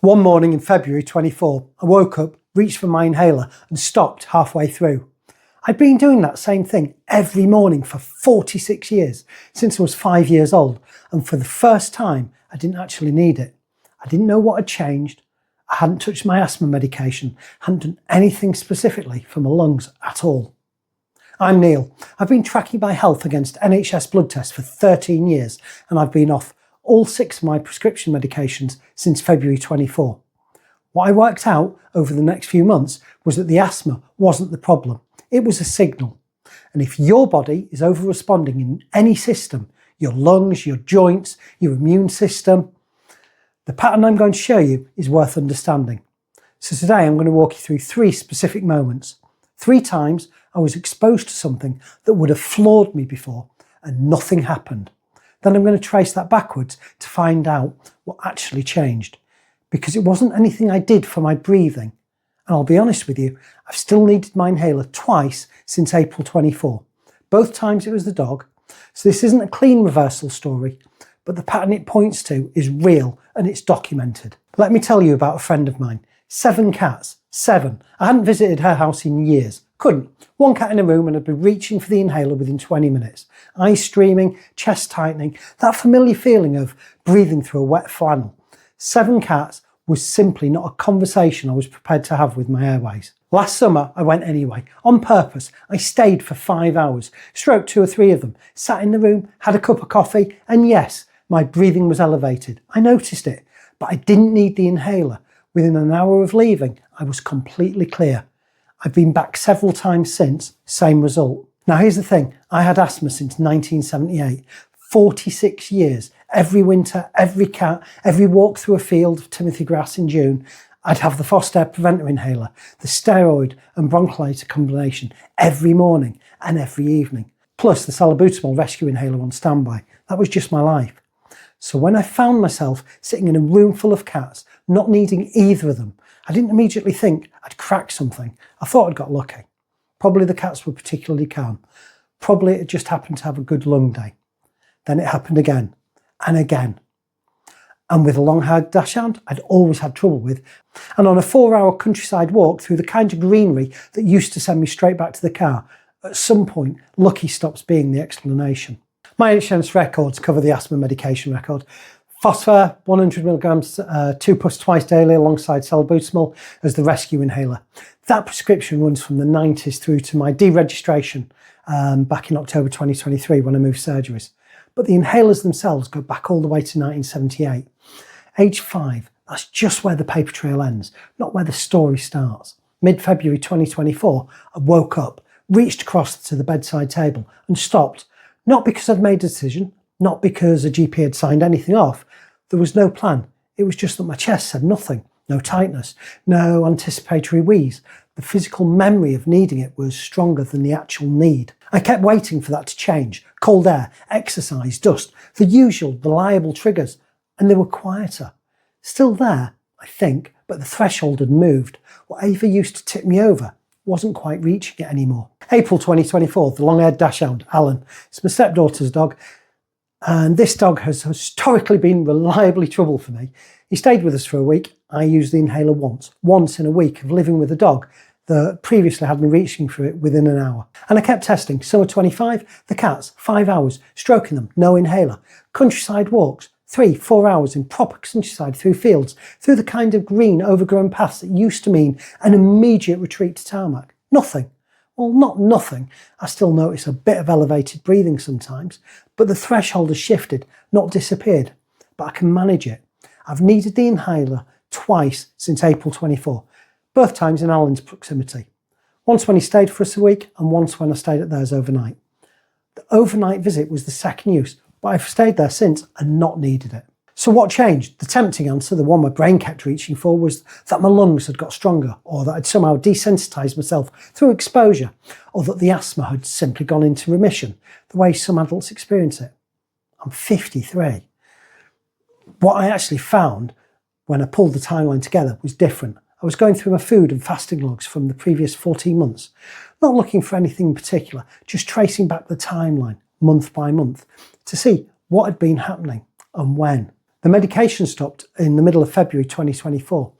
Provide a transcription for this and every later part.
One morning in February 24, I woke up, reached for my inhaler and stopped halfway through. I'd been doing that same thing every morning for 46 years, since I was 5 years old, and for the first time I didn't actually need it. I didn't know what had changed. I hadn't touched my asthma medication, hadn't done anything specifically for my lungs at all. I'm Neil. I've been tracking my health against NHS blood tests for 13 years, and I've been off all 6 of my prescription medications since February 24. What I worked out over the next few months was that the asthma wasn't the problem. It was a signal. And if your body is over-responding in any system, your lungs, your joints, your immune system, the pattern I'm going to show you is worth understanding. So today I'm going to walk you through 3 specific moments. 3 times I was exposed to something that would have floored me before and nothing happened. Then I'm going to trace that backwards to find out what actually changed. Because it wasn't anything I did for my breathing. And I'll be honest with you, I've still needed my inhaler twice since April 24. Both times it was the dog. So this isn't a clean reversal story, but the pattern it points to is real and it's documented. Let me tell you about a friend of mine. 7 cats. 7. I hadn't visited her house in years. Couldn't. 1 cat in a room and I'd be reaching for the inhaler within 20 minutes. Eyes streaming, chest tightening, that familiar feeling of breathing through a wet flannel. 7 cats was simply not a conversation I was prepared to have with my airways. Last summer, I went anyway, on purpose. I stayed for 5 hours, stroked 2 or 3 of them, sat in the room, had a cup of coffee, and yes, my breathing was elevated. I noticed it, but I didn't need the inhaler. Within an hour of leaving, I was completely clear. I've been back several times since, same result. Now here's the thing, I had asthma since 1978, 46 years. Every winter, every cat, every walk through a field of Timothy grass in June, I'd have the Fostair preventer inhaler, the steroid and bronchodilator combination every morning and every evening, plus the Salbutamol rescue inhaler on standby. That was just my life. So when I found myself sitting in a room full of cats, not needing either of them, I didn't immediately think I'd cracked something. I thought I'd got lucky. Probably the cats were particularly calm. Probably it just happened to have a good lung day. Then it happened again and again. And with a long-haired dachshund, I'd always had trouble with. And on a 4-hour countryside walk through the kind of greenery that used to send me straight back to the car, at some point, lucky stops being the explanation. My insurance records cover the asthma medication record. Fostair, 100 milligrams, 2 puffs twice daily alongside Salbutamol as the rescue inhaler. That prescription runs from the 90s through to my deregistration back in October 2023 when I moved surgeries. But the inhalers themselves go back all the way to 1978. Age 5, that's just where the paper trail ends, not where the story starts. Mid-February 2024, I woke up, reached across to the bedside table and stopped. Not because I'd made a decision, not because a GP had signed anything off. There was no plan. It was just that my chest said nothing. No tightness, no anticipatory wheeze. The physical memory of needing it was stronger than the actual need. I kept waiting for that to change. Cold air, exercise, dust, the usual reliable triggers, and they were quieter. Still there, I think, but the threshold had moved. Whatever used to tip me over wasn't quite reaching it anymore. April 2024, the long-haired dachshund, Alan. It's my stepdaughter's dog, and this dog has historically been reliably trouble for me. He stayed with us for a week. I used the inhaler once in a week of living with a dog that previously had me reaching for it within an hour. And I kept testing. Summer 25, the cats, 5 hours, stroking them, no inhaler. Countryside walks, 3-4 hours in proper countryside through fields, through the kind of green overgrown paths that used to mean an immediate retreat to tarmac. Nothing. Well, not nothing. I still notice a bit of elevated breathing sometimes, but the threshold has shifted, not disappeared. But I can manage it. I've needed the inhaler twice since April 24. Both times in Alan's proximity. Once when he stayed for us a week and once when I stayed at theirs overnight. The overnight visit was the second use, but I've stayed there since and not needed it. So what changed? The tempting answer, the one my brain kept reaching for, was that my lungs had got stronger, or that I'd somehow desensitised myself through exposure, or that the asthma had simply gone into remission, the way some adults experience it. I'm 53. What I actually found when I pulled the timeline together was different. I was going through my food and fasting logs from the previous 14 months, not looking for anything in particular, just tracing back the timeline month by month to see what had been happening and when. The medication stopped in the middle of February 2024.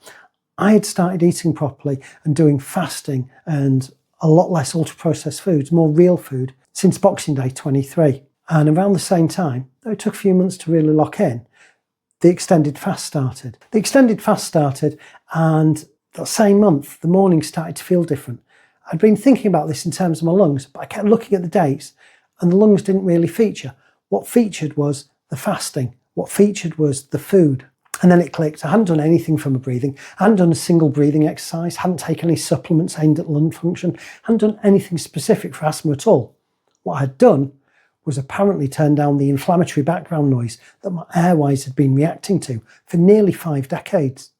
I had started eating properly and doing fasting and a lot less ultra-processed foods, more real food, since Boxing Day 23. And around the same time, though it took a few months to really lock in, the extended fast started. The extended fast started, and that same month, the mornings started to feel different. I'd been thinking about this in terms of my lungs, but I kept looking at the dates, and the lungs didn't really feature. What featured was the fasting. What featured was the food. And then it clicked. I hadn't done anything for my breathing. I hadn't done a single breathing exercise, hadn't taken any supplements aimed at lung function, hadn't done anything specific for asthma at all. What I had done was apparently turn down the inflammatory background noise that my airways had been reacting to for nearly 5 decades.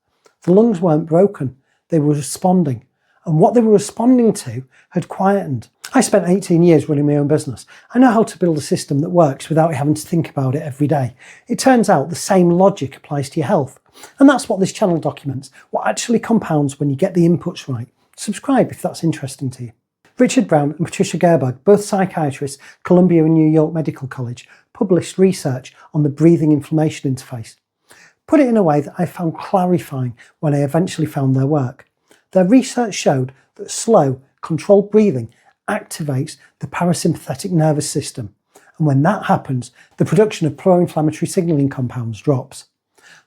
The lungs weren't broken, they were responding. And what they were responding to had quietened. I spent 18 years running my own business. I know how to build a system that works without having to think about it every day. It turns out the same logic applies to your health. And that's what this channel documents, what actually compounds when you get the inputs right. Subscribe if that's interesting to you. Richard Brown and Patricia Gerberg, both psychiatrists, Columbia and New York Medical College, published research on the breathing inflammation interface. Put it in a way that I found clarifying when I eventually found their work. Their research showed that slow, controlled breathing activates the parasympathetic nervous system, and when that happens, the production of pro-inflammatory signalling compounds drops.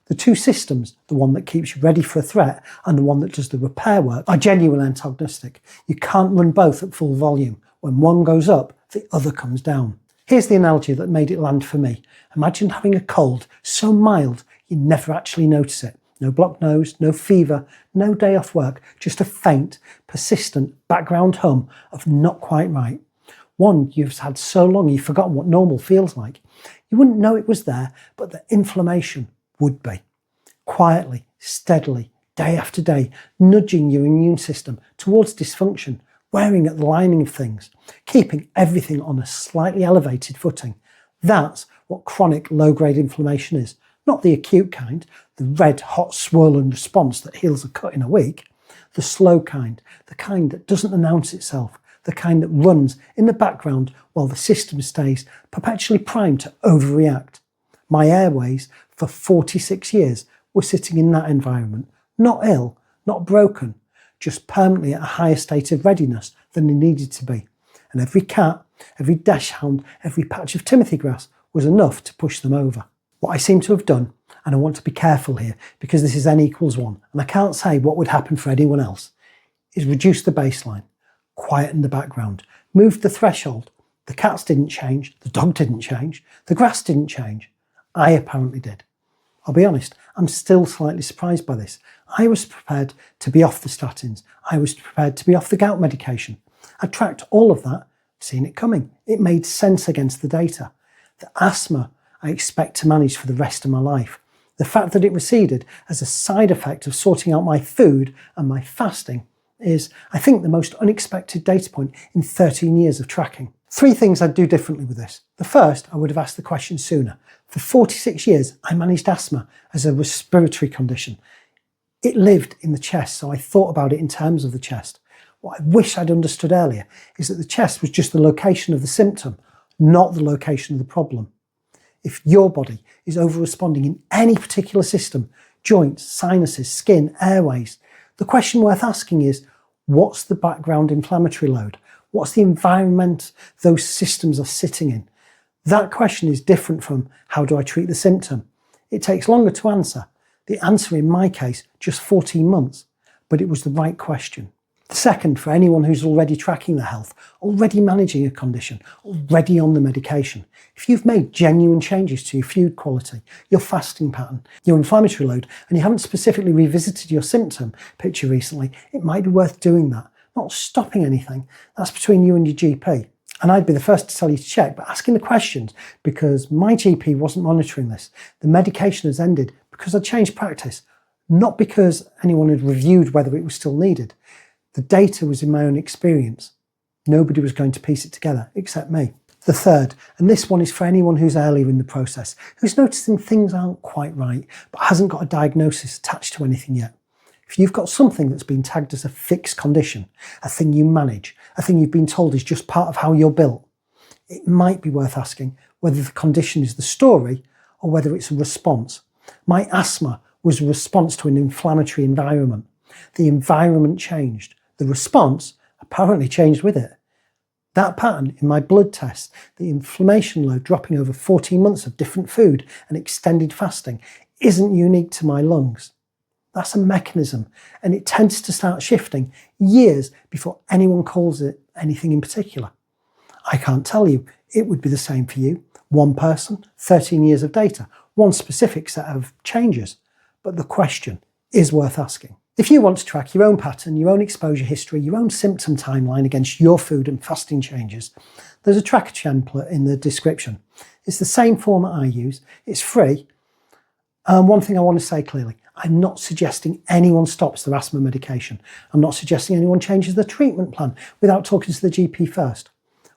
The two systems, the one that keeps you ready for a threat and the one that does the repair work, are genuinely antagonistic. You can't run both at full volume. When one goes up, the other comes down. Here's the analogy that made it land for me. Imagine having a cold so mild you never actually notice it. No blocked nose, no fever, no day off work, just a faint, persistent background hum of not quite right. One you've had so long you've forgotten what normal feels like. You wouldn't know it was there, but the inflammation would be. Quietly, steadily, day after day, nudging your immune system towards dysfunction, wearing at the lining of things, keeping everything on a slightly elevated footing. That's what chronic low-grade inflammation is. Not the acute kind, the red, hot, swollen response that heals a cut in a week. The slow kind, the kind that doesn't announce itself, the kind that runs in the background while the system stays perpetually primed to overreact. My airways for 46 years were sitting in that environment, not ill, not broken, just permanently at a higher state of readiness than they needed to be. And every cat, every dachshund, every patch of timothy grass was enough to push them over. What I seem to have done, and I want to be careful here because this is n=1, and I can't say what would happen for anyone else, is reduce the baseline, quieten the background, move the threshold. The cats didn't change, the dog didn't change, the grass didn't change. I apparently did. I'll be honest, I'm still slightly surprised by this. I was prepared to be off the statins. I was prepared to be off the gout medication. I tracked all of that, seen it coming. It made sense against the data. The asthma I expect to manage for the rest of my life. The fact that it receded as a side effect of sorting out my food and my fasting is, I think, the most unexpected data point in 13 years of tracking. 3 things I'd do differently with this. The first, I would have asked the question sooner. For 46 years, I managed asthma as a respiratory condition. It lived in the chest, so I thought about it in terms of the chest. What I wish I'd understood earlier is that the chest was just the location of the symptom, not the location of the problem. If your body is over-responding in any particular system, joints, sinuses, skin, airways, the question worth asking is, what's the background inflammatory load? What's the environment those systems are sitting in? That question is different from, how do I treat the symptom? It takes longer to answer. The answer in my case, just 14 months, but it was the right question. The second, for anyone who's already tracking their health, already managing a condition, already on the medication, if you've made genuine changes to your food quality, your fasting pattern, your inflammatory load, and you haven't specifically revisited your symptom picture recently, it might be worth doing that. Not stopping anything. That's between you and your GP. And I'd be the first to tell you to check, but asking the questions, because my GP wasn't monitoring this. The medication has ended because I changed practice, not because anyone had reviewed whether it was still needed. The data was in my own experience. Nobody was going to piece it together except me. The third, and this one is for anyone who's earlier in the process, who's noticing things aren't quite right, but hasn't got a diagnosis attached to anything yet. If you've got something that's been tagged as a fixed condition, a thing you manage, a thing you've been told is just part of how you're built, it might be worth asking whether the condition is the story or whether it's a response. My asthma was a response to an inflammatory environment. The environment changed. The response apparently changed with it. That pattern in my blood tests, the inflammation load dropping over 14 months of different food and extended fasting, isn't unique to my lungs. That's a mechanism, and it tends to start shifting years before anyone calls it anything in particular. I can't tell you. It would be the same for you. One person, 13 years of data, one specific set of changes. But the question is worth asking. If you want to track your own pattern, your own exposure history, your own symptom timeline against your food and fasting changes, there's a tracker template in the description. It's the same format I use. It's free. One thing I want to say clearly, I'm not suggesting anyone stops their asthma medication. I'm not suggesting anyone changes their treatment plan without talking to the GP first.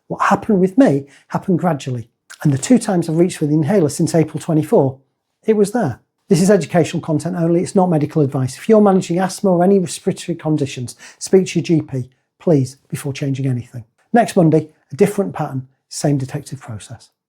What happened with me happened gradually, and the 2 times I've reached for the inhaler since April 24, it was there. This is educational content only, it's not medical advice. If you're managing asthma or any respiratory conditions, speak to your GP, please, before changing anything. Next Monday, a different pattern, same detective process.